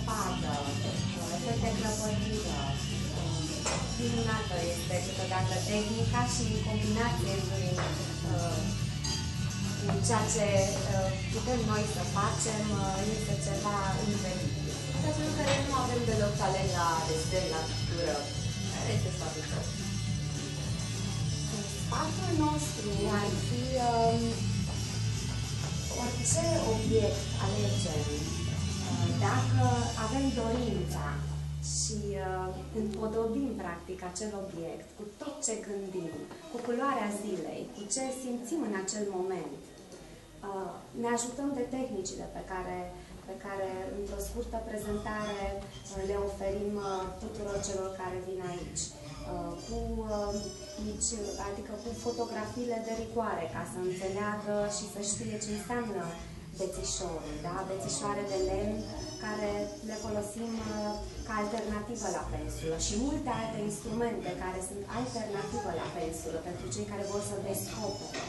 zăpadă, efecte crăpătură. Minunată este câteodată tehnica și combinație în ceea ce putem noi să facem este ceva incredibil. Pentru care nu avem deloc talent la desen, la pictură. Care este sfatul tău? Sfatul nostru ar fi orice obiect alegem, dacă avem dorința și împodobim practic acel obiect cu tot ce gândim, cu culoarea zilei, cu ce simțim în acel moment, ne ajutăm de tehnicile pe care într-o scurtă prezentare le oferim tuturor celor care vin aici. Adică cu fotografiile de rigoare, ca să înțeleagă și să știe ce înseamnă bețișorul, da? Bețișoare de lemn care le folosim ca alternativă la pensulă și multe alte instrumente care sunt alternativă la pensulă pentru cei care vor să descopere.